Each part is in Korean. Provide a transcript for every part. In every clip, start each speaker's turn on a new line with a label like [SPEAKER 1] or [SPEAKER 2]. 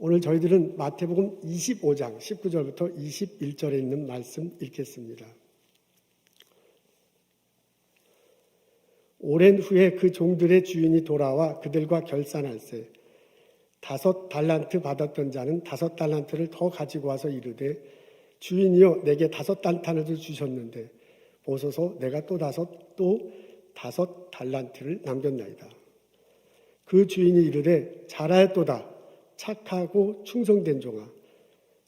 [SPEAKER 1] 오늘 저희들은 마태복음 25장 19절부터 21절에 있는 말씀 읽겠습니다. 오랜 후에 그 종들의 주인이 돌아와 그들과 결산할세 5 달란트 받았던 자는 5 달란트를 더 가지고 와서 이르되 주인이여 내게 5 달란트를 주셨는데 보소서 내가 또 5 달란트를 남겼나이다. 그 주인이 이르되 잘하였도다 착하고 충성된 종아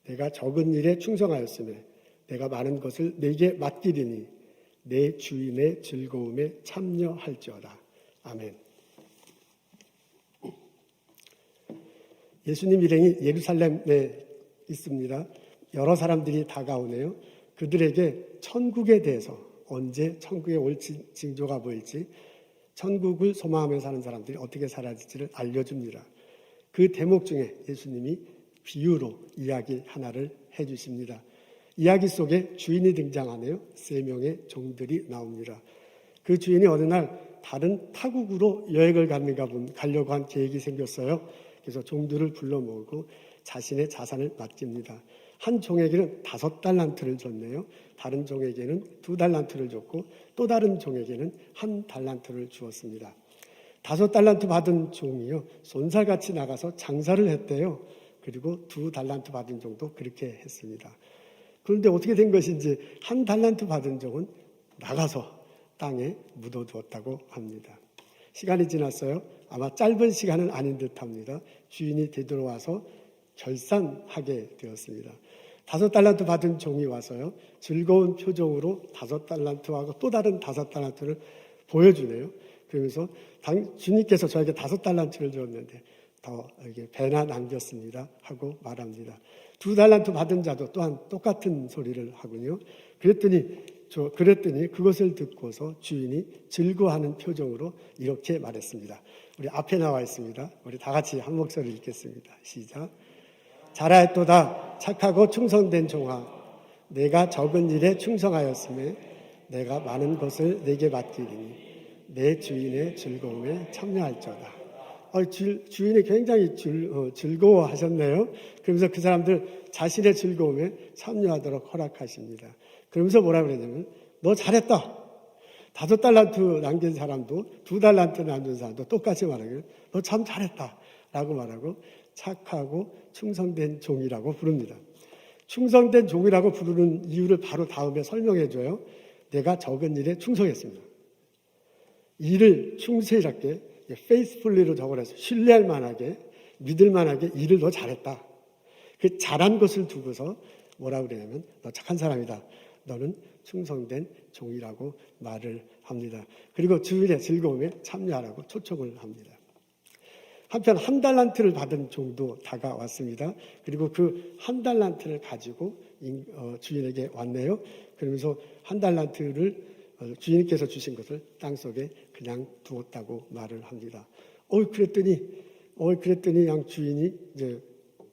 [SPEAKER 1] 내가 적은 일에 충성하였으며 내가 많은 것을 내게 맡기리니 내 주인의 즐거움에 참여할지어다. 아멘. 예수님 일행이 예루살렘에 있습니다. 여러 사람들이 다가오네요. 그들에게 천국에 대해서 언제 천국에 올 징조가 보일지 천국을 소망하며 사는 사람들이 어떻게 살아야 할지를 알려줍니다. 그 대목 중에 예수님이 비유로 이야기 하나를 해주십니다. 이야기 속에 주인이 등장하네요. 3명의 종들이 나옵니다. 그 주인이 어느 날 다른 타국으로 여행을 가려고 한 계획이 생겼어요. 그래서 종들을 불러 모으고 자신의 자산을 맡깁니다. 한 종에게는 5 달란트를 줬네요. 다른 종에게는 2 달란트를 줬고 또 다른 종에게는 1 달란트를 주었습니다. 5 달란트 받은 종이요 손살같이 나가서 장사를 했대요. 그리고 2 달란트 받은 종도 그렇게 했습니다. 그런데 어떻게 된 것인지 1 달란트 받은 종은 나가서 땅에 묻어두었다고 합니다. 시간이 지났어요. 아마 짧은 시간은 아닌 듯합니다. 주인이 되돌아와서 결산하게 되었습니다. 5 달란트 받은 종이 와서요 즐거운 표정으로 5 달란트하고 또 다른 5 달란트를 보여주네요. 그러면서 주님께서 저에게 5 달란트를 줬는데 더 이게 배나 남겼습니다 하고 말합니다. 2 달란트 받은 자도 또한 똑같은 소리를 하군요. 그랬더니 그것을 듣고서 주인이 즐거워하는 표정으로 이렇게 말했습니다. 우리 앞에 나와 있습니다. 우리 다 같이 한 목소리 읽겠습니다. 시작. 잘하였도다 착하고 충성된 종아 내가 적은 일에 충성하였으며 내가 많은 것을 내게 맡기리니 내 주인의 즐거움에 참여할지어다. 주인이 굉장히 즐거워하셨네요. 그러면서 그 사람들 자신의 즐거움에 참여하도록 허락하십니다. 그러면서 뭐라 그러냐면 너 잘했다. 5 달란트 남긴 사람도 2 달란트 남긴 사람도 똑같이 말하기를 너 참 잘했다 라고 말하고 착하고 충성된 종이라고 부릅니다. 충성된 종이라고 부르는 이유를 바로 다음에 설명해 줘요. 내가 적은 일에 충성했습니다. 일을 충실하게 faithfully로 적어내서 신뢰할 만하게 믿을 만하게 일을 너 잘했다. 그 잘한 것을 두고서 뭐라 그러냐면 너 착한 사람이다. 너는 충성된 종이라고 말을 합니다. 그리고 주인의 즐거움에 참여하라고 초청을 합니다. 한편 1 달란트를 받은 종도 다가왔습니다. 그리고 그 1 달란트를 가지고 주인에게 왔네요. 그러면서 1 달란트를 주인께서 주신 것을 땅속에 그냥 두었다고 말을 합니다. 그랬더니 양 주인이 이제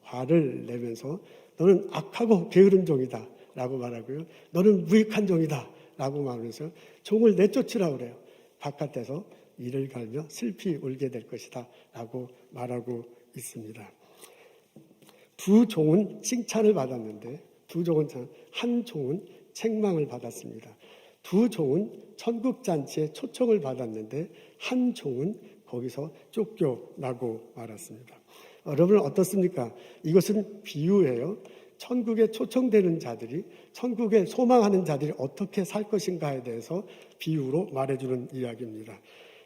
[SPEAKER 1] 화를 내면서 너는 악하고 게으른 종이다 라고 말하고요. 너는 무익한 종이다 라고 말하면서 종을 내쫓으라고 그래요. 바깥에서 이를 갈며 슬피 울게 될 것이다 라고 말하고 있습니다. 2 종은 칭찬을 받았는데 한 종은 책망을 받았습니다. 2 종은 천국잔치에 초청을 받았는데 한 종은 거기서 쫓겨나고 말았습니다. 여러분 어떻습니까? 이것은 비유예요. 천국에 초청되는 자들이 천국에 소망하는 자들이 어떻게 살 것인가에 대해서 비유로 말해주는 이야기입니다.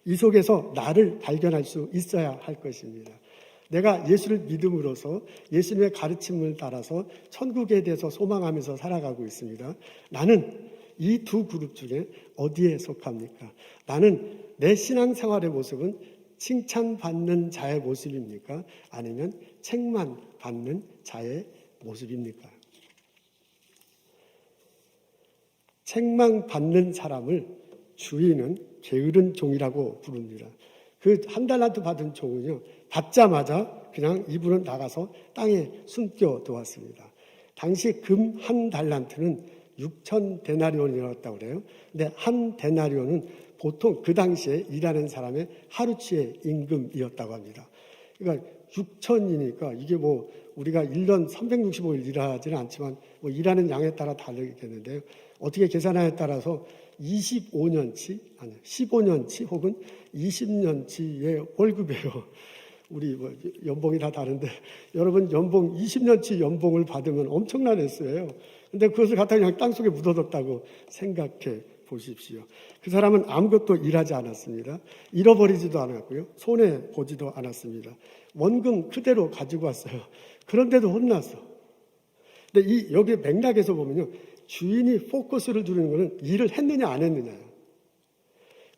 [SPEAKER 1] 이 속에서 나를 발견할 수 있어야 할 것입니다. 내가 예수를 믿음으로써 예수님의 가르침을 따라서 천국에 대해서 소망하면서 살아가고 있습니다. 나는 이 2 그룹 중에 어디에 속합니까? 나는 내 신앙생활의 모습은 칭찬받는 자의 모습입니까? 아니면 책만 받는 자의 모습입니까? 책망 받는 사람을 주인은 게으른 종이라고 부릅니다. 그 1 달란트 받은 종은요, 받자마자 그냥 이분은 나가서 땅에 숨겨 두었습니다. 당시 금 1 달란트는 6천 데나리온이었다고 그래요. 근데 1 데나리온은 보통 그 당시에 일하는 사람의 하루치의 임금이었다고 합니다. 그러니까 6천이니까 이게 뭐 우리가 1년 365일 일하지는 않지만 뭐 일하는 양에 따라 다르겠는데요. 어떻게 계산하냐에 따라서 25년치, 아니 15년치 혹은 20년치의 월급이에요. 우리 뭐 연봉이 다 다른데 여러분 연봉 20년치 연봉을 받으면 엄청난 횟수예요. 근데 그것을 갖다 그냥 땅속에 묻어뒀다고 생각해 보십시오. 그 사람은 아무것도 일하지 않았습니다. 잃어버리지도 않았고요. 손해보지도 않았습니다. 원금 그대로 가지고 왔어요. 그런데도 혼났어. 근데 여기 맥락에서 보면요. 주인이 포커스를 두는 것은 일을 했느냐 안 했느냐예요.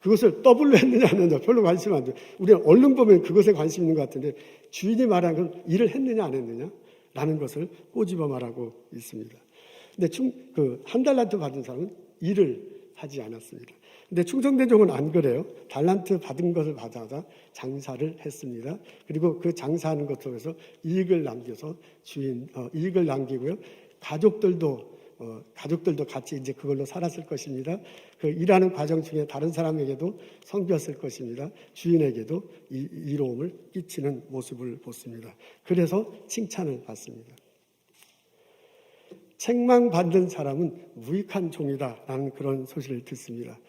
[SPEAKER 1] 그것을 더블로 했느냐 안 했느냐 별로 관심 안 줘요. 우리가 얼른 보면 그것에 관심 있는 것 같은데 주인이 말한 건 일을 했느냐 안 했느냐 라는 것을 꼬집어 말하고 있습니다. 근데 한 달란트 받은 사람은 일을 하지 않았습니다. 근데 충성된 종은 안 그래요. 달란트 받은 것을 받아서 장사를 했습니다. 그리고 그 장사하는 것 속에서 이익을 남겨서 이익을 남기고요. 가족들도 같이 이제 그걸로 살았을 것입니다. 그 일하는 과정 중에 다른 사람에게도 섬겼을 것입니다. 주인에게도 이로움을 끼치는 모습을 보습니다. 그래서 칭찬을 받습니다. 책망받는 사람은 무익한 종이다라는 그런 소식을 듣습니다.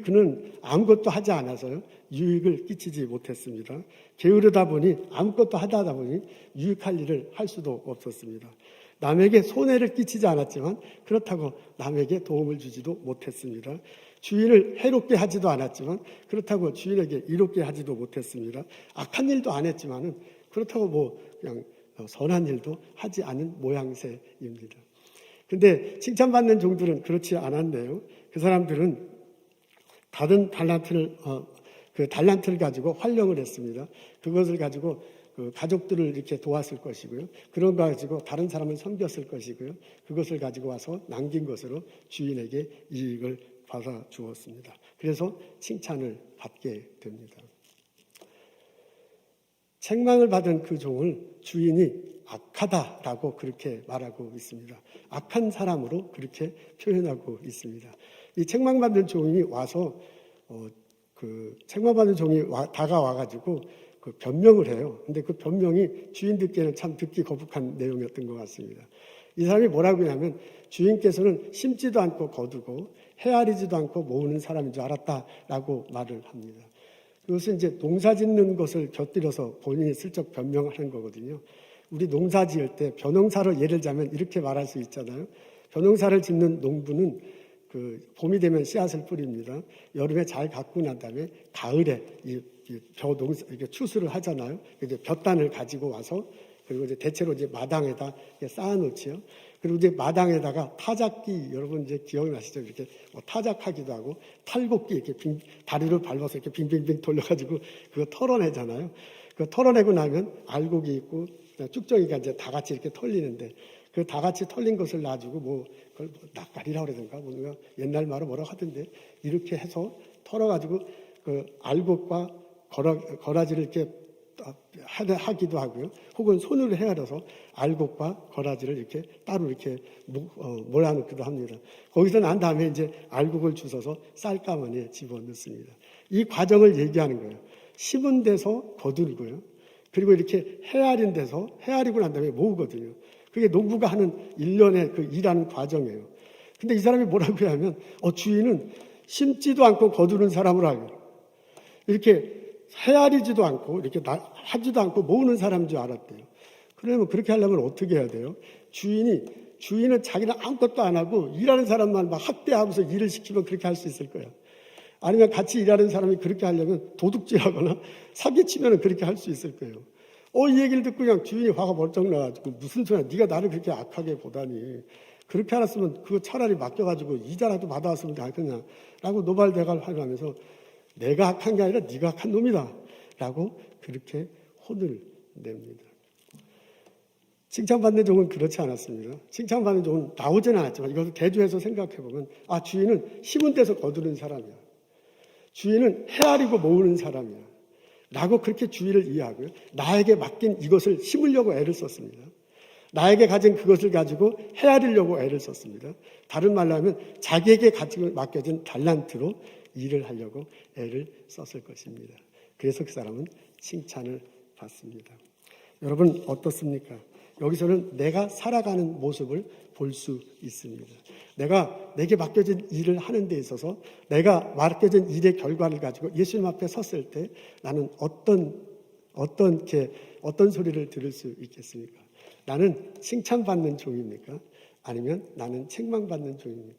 [SPEAKER 1] 그는 아무것도 하지 않아서요. 유익을 끼치지 못했습니다. 게으르다 보니 아무것도 하다 보니 유익할 일을 할 수도 없었습니다. 남에게 손해를 끼치지 않았지만 그렇다고 남에게 도움을 주지도 못했습니다. 주인을 해롭게 하지도 않았지만 그렇다고 주인에게 이롭게 하지도 못했습니다. 악한 일도 안 했지만은 그렇다고 뭐 그냥 선한 일도 하지 않은 모양새입니다. 근데 칭찬받는 종들은 그렇지 않았네요. 그 사람들은 다른 달란트를 가지고 활용을 했습니다. 그것을 가지고 그 가족들을 이렇게 도왔을 것이고요. 그런 거 가지고 다른 사람을 섬겼을 것이고요. 그것을 가지고 와서 남긴 것으로 주인에게 이익을 받아 주었습니다. 그래서 칭찬을 받게 됩니다. 책망을 받은 그 종을 주인이 악하다라고 그렇게 말하고 있습니다. 악한 사람으로 그렇게 표현하고 있습니다. 이 책망받는 종이 와서 책망받는 종이 다가와가지고 그 변명을 해요. 근데 그 변명이 주인들께는 참 듣기 거북한 내용이었던 것 같습니다. 이 사람이 뭐라고 하냐면 주인께서는 심지도 않고 거두고 헤아리지도 않고 모으는 사람인 줄 알았다라고 말을 합니다. 그것은 이제 농사 짓는 것을 곁들여서 본인이 슬쩍 변명하는 거거든요. 우리 농사 지을 때 벼농사를 예를 들자면 이렇게 말할 수 있잖아요. 벼농사를 짓는 농부는 봄이 되면 씨앗을 뿌립니다. 여름에 잘 가꾸고 난 다음에 가을에 벼농사 이렇게 추수를 하잖아요. 이제 벼단을 가지고 와서 그리고 이제 대체로 이제 마당에다 쌓아놓지요. 그리고 이제 마당에다가 타작기 여러분 이제 기억나시죠? 이렇게 타작하기도 하고 탈곡기 이렇게 다리를 밟아서 이렇게 빙빙빙 돌려가지고 그거 털어내잖아요. 그 털어내고 나면 알곡이 있고 쭉정이가 이제 다 같이 이렇게 털리는데 그 다 같이 털린 것을 놔주고 그걸 낯가리라고 그러던가 뭔가 옛날 말로 뭐라고 하던데 이렇게 해서 털어가지고 그 알곡과 거라지를 이렇게 하기도 하고요. 혹은 손으로 헤아려서 알곡과 거라지를 이렇게 따로 이렇게 몰아넣기도 합니다. 거기서 난 다음에 이제 알곡을 주워서 쌀가마니에 집어넣습니다. 이 과정을 얘기하는 거예요. 심은 데서 거두고요. 그리고 이렇게 헤아린 데서 헤아리고 난 다음에 모으거든요. 그게 농부가 하는 일련의 그 일하는 과정이에요. 근데 이 사람이 뭐라고 하면 주인은 심지도 않고 거두는 사람을 알고 이렇게 헤아리지도 않고 이렇게 하지도 않고 모으는 사람인 줄 알았대요. 그러면 그렇게 하려면 어떻게 해야 돼요? 주인은 자기는 아무것도 안 하고 일하는 사람만 막 학대하면서 일을 시키면 그렇게 할 수 있을 거예요. 아니면 같이 일하는 사람이 그렇게 하려면 도둑질하거나 사기치면 그렇게 할 수 있을 거예요. 이 얘기를 듣고 그냥 주인이 화가 벌쩍 나가지고 무슨 소리야? 네가 나를 그렇게 악하게 보다니. 그렇게 알았으면 그거 차라리 맡겨가지고 이자라도 받아왔으면 되겠냐? 라고 노발대발 하면서 내가 악한 게 아니라 네가 악한 놈이다. 라고 그렇게 혼을 냅니다. 칭찬받는 종은 그렇지 않았습니다. 칭찬받는 종은 나오지는 않았지만 이것을 대조해서 생각해보면 주인은 심은 데서 거두는 사람이야. 주인은 헤아리고 모으는 사람이야. 라고 그렇게 주인을 이해하고요. 나에게 맡긴 이것을 심으려고 애를 썼습니다. 나에게 가진 그것을 가지고 헤아리려고 애를 썼습니다. 다른 말로 하면 자기에게 맡겨진 달란트로 일을 하려고 애를 썼을 것입니다. 그래서 그 사람은 칭찬을 받습니다. 여러분 어떻습니까? 여기서는 내가 살아가는 모습을 볼 수 있습니다. 내게 맡겨진 일을 하는 데 있어서 내가 맡겨진 일의 결과를 가지고 예수님 앞에 섰을 때 나는 어떤 소리를 들을 수 있겠습니까? 나는 칭찬받는 종입니까? 아니면 나는 책망받는 종입니까?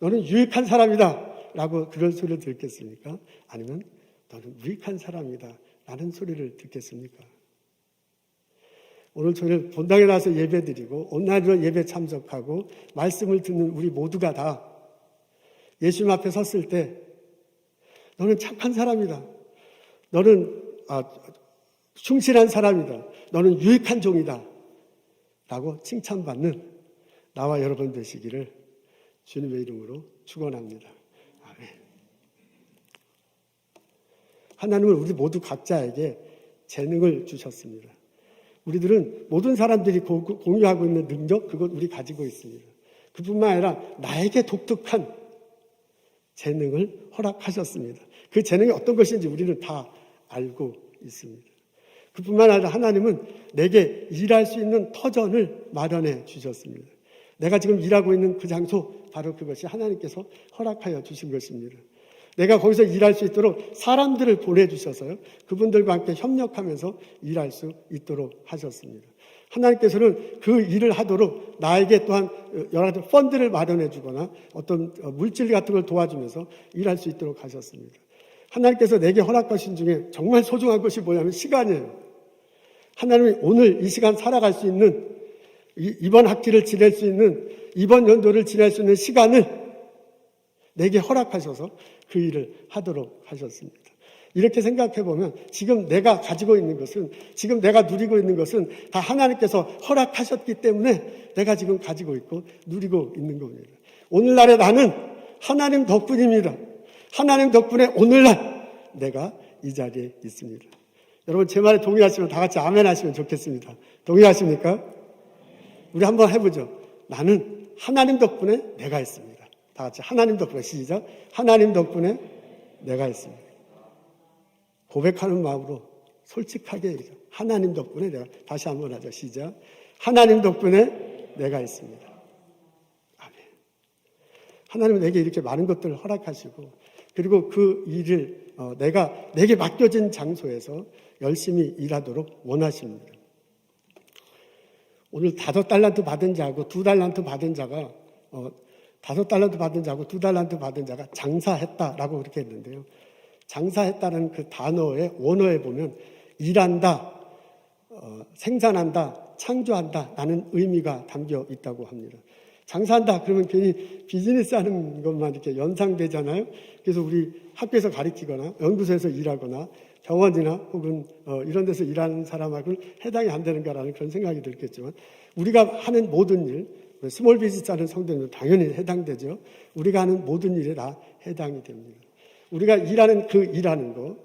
[SPEAKER 1] 너는 유익한 사람이다 라고 그런 소리를 듣겠습니까? 아니면 너는 무익한 사람이다 라는 소리를 듣겠습니까? 오늘 저녁 본당에 나와서 예배드리고 온라인으로 예배 참석하고 말씀을 듣는 우리 모두가 다 예수님 앞에 섰을 때 너는 착한 사람이다. 너는 충실한 사람이다. 너는 유익한 종이다. 라고 칭찬받는 나와 여러분 되시기를 주님의 이름으로 축원합니다. 아멘. 하나님은 우리 모두 각자에게 재능을 주셨습니다. 우리들은 모든 사람들이 공유하고 있는 능력, 그것 우리 가지고 있습니다. 그뿐만 아니라 나에게 독특한 재능을 허락하셨습니다. 그 재능이 어떤 것인지 우리는 다 알고 있습니다. 그뿐만 아니라 하나님은 내게 일할 수 있는 터전을 마련해 주셨습니다. 내가 지금 일하고 있는 그 장소, 바로 그것이 하나님께서 허락하여 주신 것입니다. 내가 거기서 일할 수 있도록 사람들을 보내주셔서요, 그분들과 함께 협력하면서 일할 수 있도록 하셨습니다. 하나님께서는 그 일을 하도록 나에게 또한 여러 가지 펀드를 마련해 주거나 어떤 물질 같은 걸 도와주면서 일할 수 있도록 하셨습니다. 하나님께서 내게 허락하신 중에 정말 소중한 것이 뭐냐면 시간이에요. 하나님이 오늘 이 시간 살아갈 수 있는, 이번 학기를 지낼 수 있는, 이번 연도를 지낼 수 있는 시간을 내게 허락하셔서 그 일을 하도록 하셨습니다. 이렇게 생각해 보면 지금 내가 가지고 있는 것은, 지금 내가 누리고 있는 것은 다 하나님께서 허락하셨기 때문에 내가 지금 가지고 있고 누리고 있는 겁니다. 오늘날의 나는 하나님 덕분입니다. 하나님 덕분에 오늘날 내가 이 자리에 있습니다. 여러분 제 말에 동의하시면 다 같이 아멘 하시면 좋겠습니다. 동의하십니까? 우리 한번 해보죠. 나는 하나님 덕분에 내가 있습니다. 다 같이 하나님 덕분에, 시작. 하나님 덕분에 내가 있습니다. 고백하는 마음으로 솔직하게 얘기죠. 하나님 덕분에 내가, 다시 한번 하죠. 시작. 하나님 덕분에 내가 있습니다. 아멘. 하나님은 내게 이렇게 많은 것들을 허락하시고, 그리고 그 일을 내게 맡겨진 장소에서 열심히 일하도록 원하십니다. 오늘 5달란트 받은 자하고 2달란트 받은 자가 5달란트 받은 자하고 2달란트 받은 자가 장사했다라고 그렇게 했는데요. 장사했다는 그 단어의 원어에 보면 일한다, 생산한다, 창조한다 라는 의미가 담겨 있다고 합니다. 장사한다 그러면 괜히 비즈니스 하는 것만 이렇게 연상되잖아요. 그래서 우리 학교에서 가르치거나 연구소에서 일하거나 병원이나 혹은 이런 데서 일하는 사람하고는 해당이 안 되는가라는 그런 생각이 들겠지만, 우리가 하는 모든 일, 스몰 비즈니스 하는 성도는 당연히 해당되죠. 우리가 하는 모든 일에 다 해당이 됩니다. 우리가 일하는 그 일하는 거,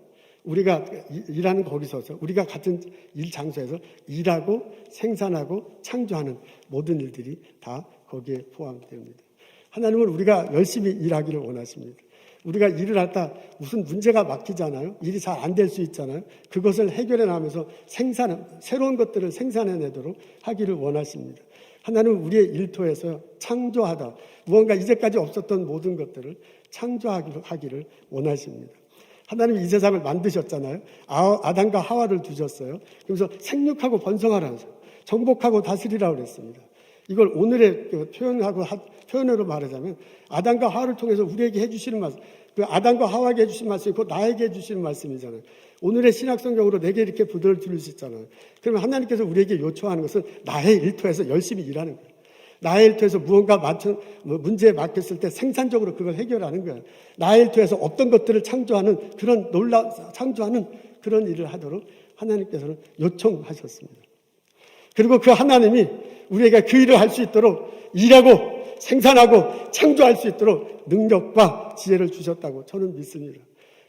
[SPEAKER 1] 우리가 일하는 거기서 우리가 같은 일 장소에서 일하고 생산하고 창조하는 모든 일들이 다 거기에 포함됩니다. 하나님은 우리가 열심히 일하기를 원하십니다. 우리가 일을 하다 무슨 문제가 막히잖아요. 일이 잘 안 될 수 있잖아요. 그것을 해결해 나가면서 새로운 것들을 생산해내도록 하기를 원하십니다. 하나님은 우리의 일터에서 창조하다, 무언가 이제까지 없었던 모든 것들을 창조하기를 원하십니다. 하나님이 이 세상을 만드셨잖아요. 아담과 하와를 두셨어요. 그래서 생육하고 번성하라면서 정복하고 다스리라고 그랬습니다. 이걸 오늘의 표현으로 말하자면 아담과 하와를 통해서 우리에게 해주시는 말씀, 그 아담과 하와에게 해주신 말씀이 곧 나에게 해주시는 말씀이잖아요. 오늘의 신약성경으로 내게 이렇게 부도를 들으셨잖아요. 그러면 하나님께서 우리에게 요청하는 것은 나의 일터에서 열심히 일하는 거예요. 나의 일터에서 무언가 문제에 맡겼을 때 생산적으로 그걸 해결하는 거예요. 나의 일터에서 어떤 것들을 창조하는 그런 일을 하도록 하나님께서는 요청하셨습니다. 그리고 그 하나님이 우리에게 그 일을 할 수 있도록 일하고 생산하고 창조할 수 있도록 능력과 지혜를 주셨다고 저는 믿습니다.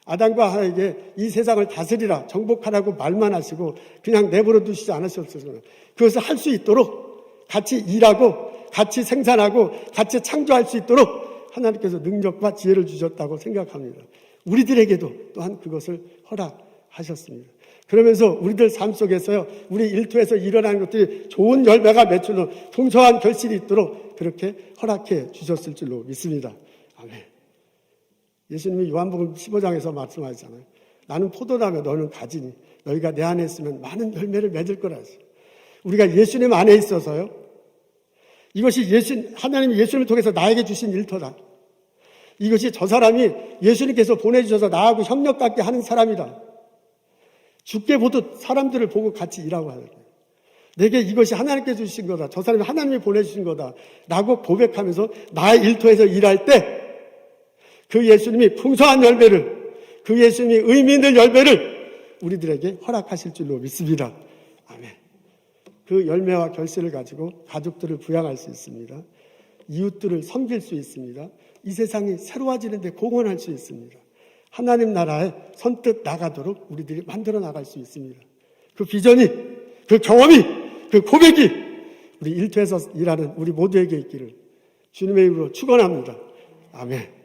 [SPEAKER 1] 아담과 하와에게 이 세상을 다스리라, 정복하라고 말만 하시고 그냥 내버려 두시지 않으셨어요. 그것을 할 수 있도록 같이 일하고 같이 생산하고 같이 창조할 수 있도록 하나님께서 능력과 지혜를 주셨다고 생각합니다. 우리들에게도 또한 그것을 허락하셨습니다. 그러면서 우리들 삶 속에서요, 우리 일터에서 일어나는 것들이 좋은 열매가 맺히는 풍성한 결실이 있도록 그렇게 허락해 주셨을 줄로 믿습니다. 아멘. 예수님이 요한복음 15장에서 말씀하시잖아요. 나는 포도나무, 너는 가지니 너희가 내 안에 있으면 많은 열매를 맺을 거라 하시죠. 우리가 예수님 안에 있어서요, 이것이 하나님이 예수님을 통해서 나에게 주신 일터다. 이것이 저 사람이 예수님께서 보내주셔서 나하고 협력 갖게 하는 사람이다. 죽게 보듯 사람들을 보고 같이 일하고 하는 거예요. 내게 이것이 하나님께 주신 거다. 저 사람이 하나님이 보내주신 거다. 라고 고백하면서 나의 일터에서 일할 때 그 예수님이 풍성한 열매를, 그 예수님이 의미 있는 열매를 우리들에게 허락하실 줄로 믿습니다. 아멘. 그 열매와 결실을 가지고 가족들을 부양할 수 있습니다. 이웃들을 섬길 수 있습니다. 이 세상이 새로워지는 데 공헌할 수 있습니다. 하나님 나라에 선뜻 나가도록 우리들이 만들어 나갈 수 있습니다. 그 비전이, 그 경험이, 그 고백이 우리 일터에서 일하는 우리 모두에게 있기를 주님의 이름으로 축원합니다. 아멘.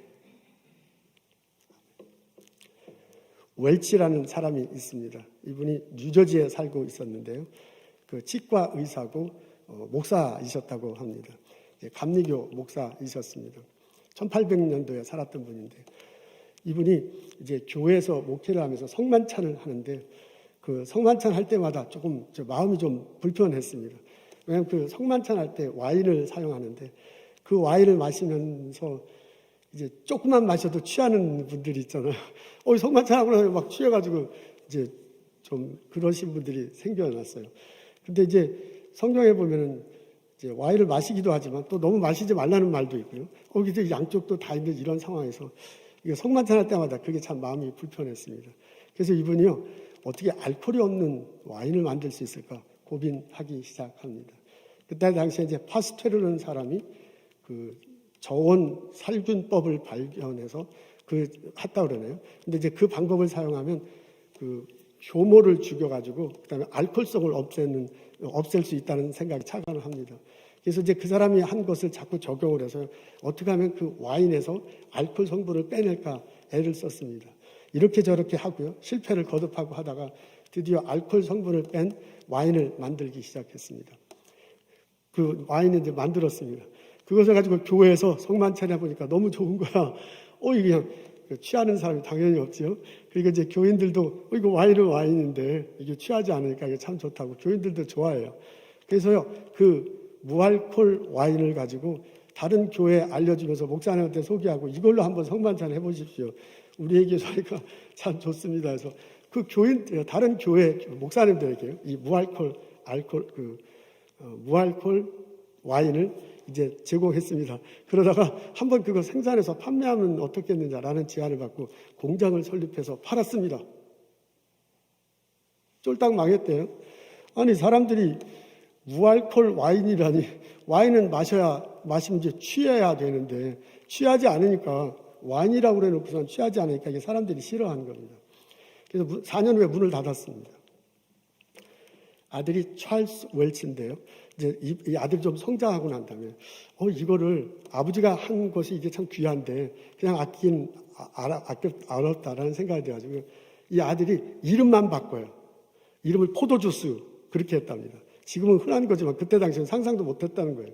[SPEAKER 1] 웰치라는 사람이 있습니다. 이분이 뉴저지에 살고 있었는데요. 그 치과 의사고 목사이셨다고 합니다. 감리교 목사이셨습니다. 1800년도에 살았던 분인데, 이분이 이제 교회에서 목회를 하면서 성만찬을 하는데, 그 성만찬 할 때마다 조금 마음이 좀 불편했습니다. 왜냐하면 그 성만찬 할 때 와인을 사용하는데, 그 와인을 마시면서 이제 조금만 마셔도 취하는 분들이 있잖아요. 성만찬하고 나서 막 취해가지고 이제 좀 그러신 분들이 생겨났어요. 근데 이제 성경에 보면은 이제 와인을 마시기도 하지만 또 너무 마시지 말라는 말도 있고요. 이제 양쪽도 다 있는 이런 상황에서 성만찬 할 때마다 그게 참 마음이 불편했습니다. 그래서 이분이요, 어떻게 알코올이 없는 와인을 만들 수 있을까 고민하기 시작합니다. 그때 당시에 이제 파스테르라는 사람이 그 저온 살균법을 발견해서 했다 그러네요. 근데 이제 그 방법을 사용하면 그 효모를 죽여가지고 그다음에 알코올성을 없앨 수 있다는 생각이 착안을 합니다. 그래서 이제 그 사람이 한 것을 자꾸 적용을 해서 어떻게 하면 그 와인에서 알코올 성분을 빼낼까 애를 썼습니다. 이렇게 저렇게 하고요, 실패를 거듭하고 하다가 드디어 알코올 성분을 뺀 와인을 만들기 시작했습니다. 그 와인을 이제 만들었습니다. 그것을 가지고 교회에서 성만찬해 보니까 너무 좋은 거야. 이게 그냥 취하는 사람이 당연히 없지요. 그리고 이제 교인들도 이거 와인은 와인인데 이게 취하지 않으니까 이게 참 좋다고 교인들도 좋아해요. 그래서요, 그 무알콜 와인을 가지고 다른 교회에 알려주면서 목사님한테 소개하고 이걸로 한번 성만찬 해보십시오. 우리에게 하니까 참 좋습니다. 그래서 그 다른 교회 목사님들에게 이 무알콜 와인을 이제 제공했습니다. 그러다가 한번 그거 생산해서 판매하면 어떻겠느냐라는 제안을 받고 공장을 설립해서 팔았습니다. 쫄딱 망했대요. 아니, 사람들이 무알콜 와인이라니, 와인은 마시면 이제 취해야 되는데 취하지 않으니까, 와인이라고 그래놓고선 취하지 않으니까 이게 사람들이 싫어하는 겁니다. 그래서 4년 후에 문을 닫았습니다. 아들이 찰스 웰치인데요. 이제 이 아들이 좀 성장하고 난 다음에 이거를 아버지가 한 것이 이게 참 귀한데 그냥 아끼긴 어렵다라는 생각이 돼가지고 이 아들이 이름만 바꿔요. 이름을 포도주스 그렇게 했답니다. 지금은 흔한 거지만 그때 당시에는 상상도 못했다는 거예요.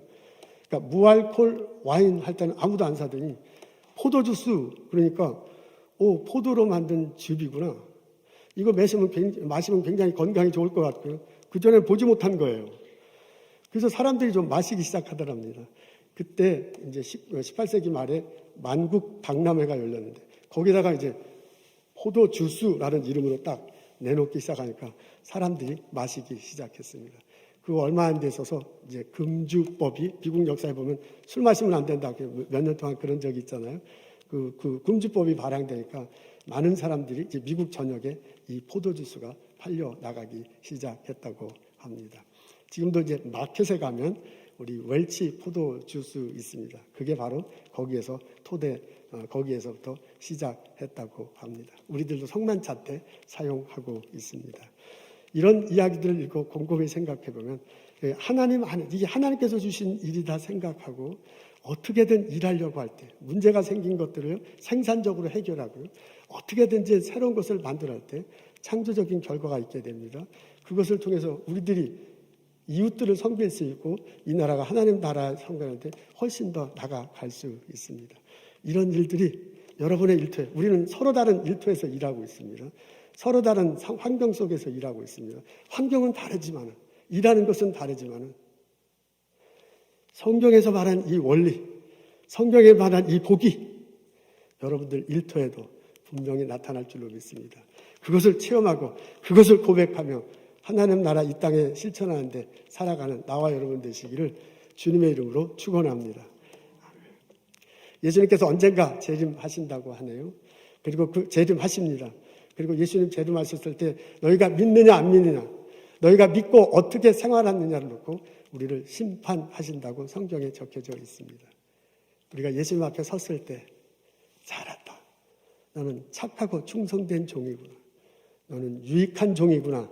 [SPEAKER 1] 그러니까 무알콜 와인 할 때는 아무도 안 사더니 포도주스, 그러니까 포도로 만든 즙이구나. 이거 마시면 굉장히 건강에 좋을 것 같고요. 그전에 보지 못한 거예요. 그래서 사람들이 좀 마시기 시작하더랍니다. 그때 이제 18세기 말에 만국 박람회가 열렸는데 거기다가 이제 포도주스라는 이름으로 딱 내놓기 시작하니까 사람들이 마시기 시작했습니다. 그 얼마 안 돼 있어서 이제 금주법이 미국 역사에 보면 술 마시면 안 된다. 몇 년 동안 그런 적이 있잖아요. 그 금주법이 발행되니까 많은 사람들이 이제 미국 전역에 이 포도주스가 팔려 나가기 시작했다고 합니다. 지금도 이제 마켓에 가면 우리 웰치 포도주스 있습니다. 그게 바로 거기에서부터 시작했다고 합니다. 우리들도 성만찬 때 사용하고 있습니다. 이런 이야기들을 읽고 곰곰이 생각해 보면 이게 하나님께서 주신 일이다 생각하고 어떻게든 일하려고 할 때, 문제가 생긴 것들을 생산적으로 해결하고요, 어떻게든지 새로운 것을 만들어 할 때 창조적인 결과가 있게 됩니다. 그것을 통해서 우리들이 이웃들을 섬길 수 있고 이 나라가 하나님 나라 섬기는데 훨씬 더 나아갈 수 있습니다. 이런 일들이 여러분의 일터에, 우리는 서로 다른 일터에서 일하고 있습니다. 서로 다른 환경 속에서 일하고 있습니다. 환경은 다르지만, 일하는 것은 다르지만 성경에서 말한 이 원리, 성경에 말한 이 복이 여러분들 일터에도 분명히 나타날 줄로 믿습니다. 그것을 체험하고 그것을 고백하며 하나님 나라 이 땅에 실천하는데 살아가는 나와 여러분 되시기를 주님의 이름으로 축원합니다. 예수님께서 언젠가 재림하신다고 하네요. 그리고 그 재림하십니다. 그리고 예수님 재림하셨을 때 너희가 믿느냐 안 믿느냐, 너희가 믿고 어떻게 생활하느냐를 놓고 우리를 심판하신다고 성경에 적혀져 있습니다. 우리가 예수님 앞에 섰을 때 잘했다, 너는 착하고 충성된 종이구나, 너는 유익한 종이구나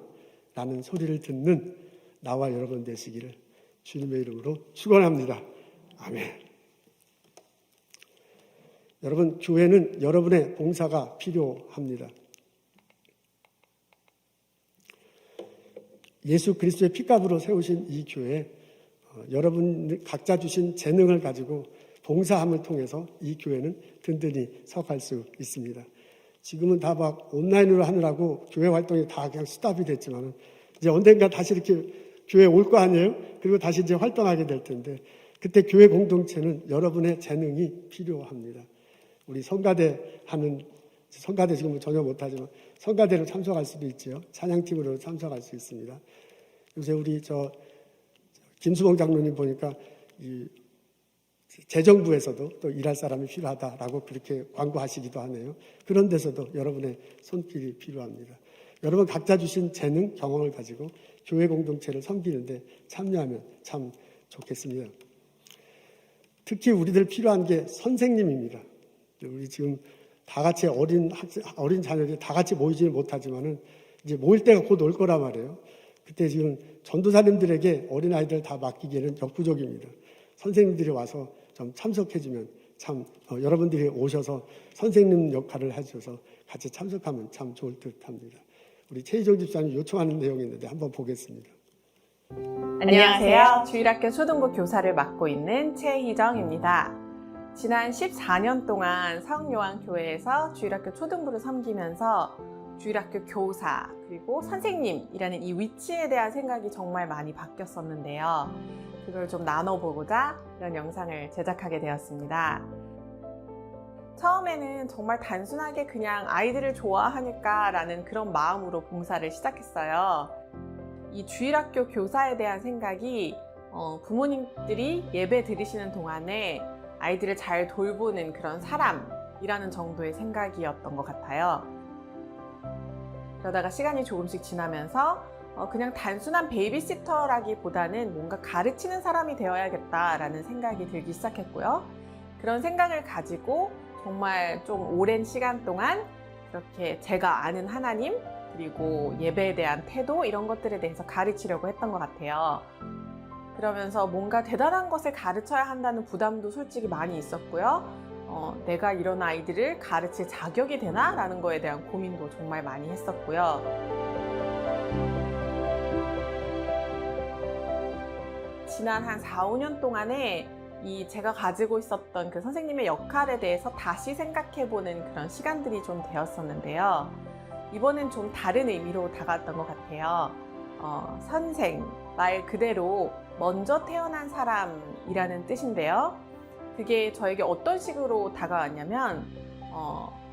[SPEAKER 1] 라는 소리를 듣는 나와 여러분 되시기를 주님의 이름으로 축원합니다. 아멘. 여러분, 교회는 여러분의 봉사가 필요합니다. 예수 그리스도의 피값으로 세우신 이 교회, 여러분 각자 주신 재능을 가지고 봉사함을 통해서 이 교회는 든든히 서갈 수 있습니다. 지금은 다 막 온라인으로 하느라고 교회 활동이 다 그냥 스탑이 됐지만 이제 언젠가 다시 이렇게 교회에 올 거 아니에요? 그리고 다시 이제 활동하게 될 텐데 그때 교회 공동체는 여러분의 재능이 필요합니다. 우리 성가대 지금은 전혀 못하지만 성가대로 참석할 수도 있죠. 찬양팀으로 참석할 수 있습니다. 요새 우리 김수봉 장로님 보니까 이 재정부에서도 또 일할 사람이 필요하다라고 그렇게 광고하시기도 하네요. 그런 데서도 여러분의 손길이 필요합니다. 여러분 각자 주신 재능, 경험을 가지고 교회 공동체를 섬기는데 참여하면 참 좋겠습니다. 특히 우리들 필요한 게 선생님입니다. 우리 지금 다 같이 어린 자녀들이 다 같이 모이지는 못하지만은 이제 모일 때가 곧 올 거란 말이에요. 그때 지금 전도사님들에게 어린아이들 다 맡기기에는 역부족입니다. 선생님들이 와서 좀 참석해주면 참 여러분들이 오셔서 선생님 역할을 해주셔서 같이 참석하면 참 좋을 듯 합니다. 우리 최희정 집사님 요청하는 내용이 있는데 한번 보겠습니다.
[SPEAKER 2] 안녕하세요. 주일학교 초등부 교사를 맡고 있는 최희정입니다. 지난 14년 동안 성요한교회에서 주일학교 초등부를 섬기면서 주일학교 교사 그리고 선생님이라는 이 위치에 대한 생각이 정말 많이 바뀌었었는데요. 그걸 좀 나눠보고자 이런 영상을 제작하게 되었습니다. 처음에는 정말 단순하게 그냥 아이들을 좋아하니까 라는 그런 마음으로 봉사를 시작했어요. 이 주일학교 교사에 대한 생각이 부모님들이 예배 드리시는 동안에 아이들을 잘 돌보는 그런 사람이라는 정도의 생각이었던 것 같아요. 그러다가 시간이 조금씩 지나면서 그냥 단순한 베이비시터라기보다는 뭔가 가르치는 사람이 되어야겠다라는 생각이 들기 시작했고요. 그런 생각을 가지고 정말 좀 오랜 시간 동안 그렇게 제가 아는 하나님 그리고 예배에 대한 태도 이런 것들에 대해서 가르치려고 했던 것 같아요. 그러면서 뭔가 대단한 것을 가르쳐야 한다는 부담도 솔직히 많이 있었고요. 내가 이런 아이들을 가르칠 자격이 되나? 라는 거에 대한 고민도 정말 많이 했었고요. 지난 한 4, 5년 동안에 제가 가지고 있었던 그 선생님의 역할에 대해서 다시 생각해보는 그런 시간들이 좀 되었었는데요. 이번엔 좀 다른 의미로 다가왔던 것 같아요. 선생, 말 그대로 먼저 태어난 사람이라는 뜻인데요. 그게 저에게 어떤 식으로 다가왔냐면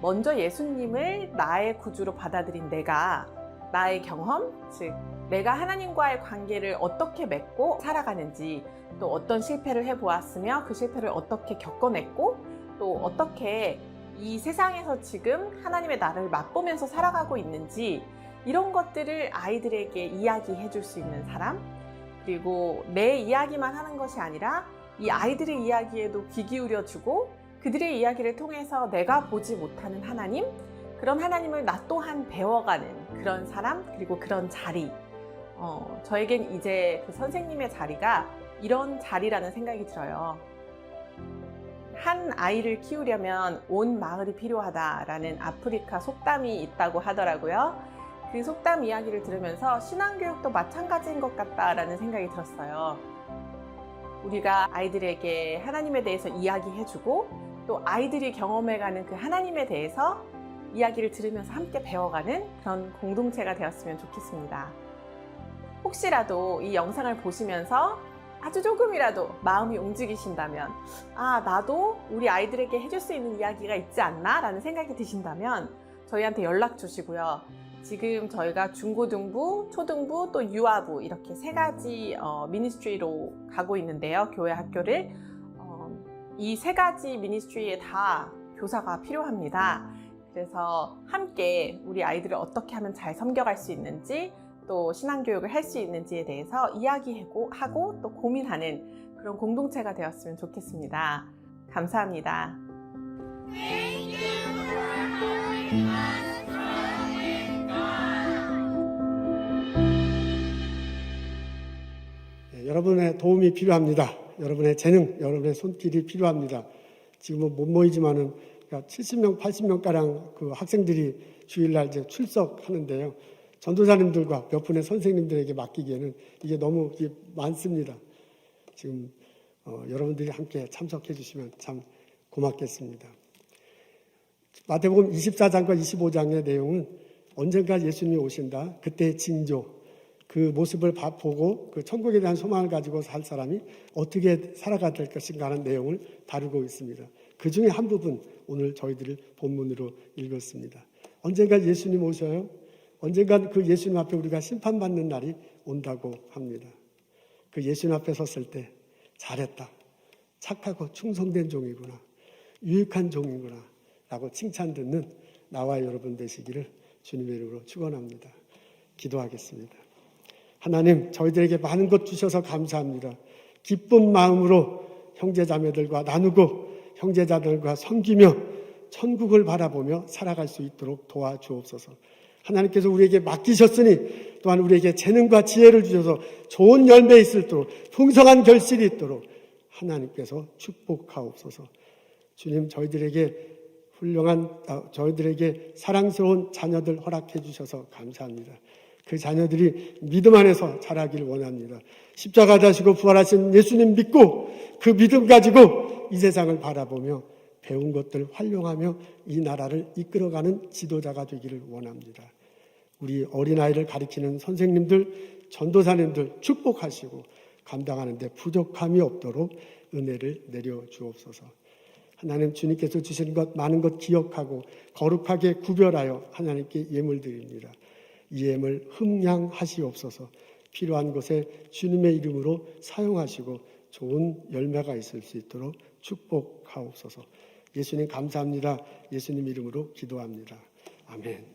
[SPEAKER 2] 먼저 예수님을 나의 구주로 받아들인 내가 나의 경험, 즉 내가 하나님과의 관계를 어떻게 맺고 살아가는지 또 어떤 실패를 해보았으며 그 실패를 어떻게 겪어냈고 또 어떻게 이 세상에서 지금 하나님의 나라를 맛보면서 살아가고 있는지 이런 것들을 아이들에게 이야기해 줄 수 있는 사람, 그리고 내 이야기만 하는 것이 아니라 이 아이들의 이야기에도 귀 기울여 주고 그들의 이야기를 통해서 내가 보지 못하는 하나님, 그런 하나님을 나 또한 배워가는 그런 사람, 그리고 그런 자리. 저에겐 이제 그 선생님의 자리가 이런 자리라는 생각이 들어요. 한 아이를 키우려면 온 마을이 필요하다라는 아프리카 속담이 있다고 하더라고요. 그 속담 이야기를 들으면서 신앙교육도 마찬가지인 것 같다라는 생각이 들었어요. 우리가 아이들에게 하나님에 대해서 이야기해주고 또 아이들이 경험해가는 그 하나님에 대해서 이야기를 들으면서 함께 배워가는 그런 공동체가 되었으면 좋겠습니다. 혹시라도 이 영상을 보시면서 아주 조금이라도 마음이 움직이신다면 나도 우리 아이들에게 해줄 수 있는 이야기가 있지 않나? 라는 생각이 드신다면 저희한테 연락 주시고요. 지금 저희가 중고등부, 초등부, 또 유아부 이렇게 3가지 미니스트리로 가고 있는데요. 교회 학교를 이 3가지 미니스트리에 다 교사가 필요합니다. 그래서 함께 우리 아이들을 어떻게 하면 잘 섬겨갈 수 있는지 또 신앙교육을 할 수 있는지에 대해서 이야기하고 또 고민하는 그런 공동체가 되었으면 좋겠습니다. 감사합니다.
[SPEAKER 1] 여러분의 도움이 필요합니다. 여러분의 재능, 여러분의 손길이 필요합니다. 지금은 못 모이지만은 70명, 80명가량 그 학생들이 주일날 이제 출석하는데요. 전도사님들과 몇 분의 선생님들에게 맡기기에는 이게 너무 많습니다. 지금 여러분들이 함께 참석해 주시면 참 고맙겠습니다. 마태복음 24장과 25장의 내용은 언젠가 예수님이 오신다. 그때의 징조, 그 모습을 보고 그 천국에 대한 소망을 가지고 살 사람이 어떻게 살아가야 될 것인가 하는 내용을 다루고 있습니다. 그 중에 한 부분 오늘 저희들을 본문으로 읽었습니다. 언젠가 예수님 오셔요. 언젠가 그 예수님 앞에 우리가 심판받는 날이 온다고 합니다. 그 예수님 앞에 섰을 때 잘했다. 착하고 충성된 종이구나. 유익한 종이구나. 라고 칭찬 듣는 나와 여러분 되시기를 주님의 이름으로 축원합니다. 기도하겠습니다. 하나님, 저희들에게 많은 것 주셔서 감사합니다. 기쁜 마음으로 형제자매들과 나누고 형제자들과 섬기며 천국을 바라보며 살아갈 수 있도록 도와주옵소서. 하나님께서 우리에게 맡기셨으니 또한 우리에게 재능과 지혜를 주셔서 좋은 열매 있도록 풍성한 결실이 있도록 하나님께서 축복하옵소서. 주님, 저희들에게 저희들에게 사랑스러운 자녀들 허락해 주셔서 감사합니다. 그 자녀들이 믿음 안에서 자라길 원합니다. 십자가 다시고 부활하신 예수님 믿고 그 믿음 가지고 이 세상을 바라보며 배운 것들 활용하며 이 나라를 이끌어가는 지도자가 되기를 원합니다. 우리 어린아이를 가르치는 선생님들, 전도사님들 축복하시고 감당하는 데 부족함이 없도록 은혜를 내려주옵소서. 하나님, 주님께서 주신 것 많은 것 기억하고 거룩하게 구별하여 하나님께 예물 드립니다. 이 예물 흠양하시옵소서. 필요한 곳에 주님의 이름으로 사용하시고 좋은 열매가 있을 수 있도록 축복하옵소서. 예수님 감사합니다. 예수님 이름으로 기도합니다. 아멘.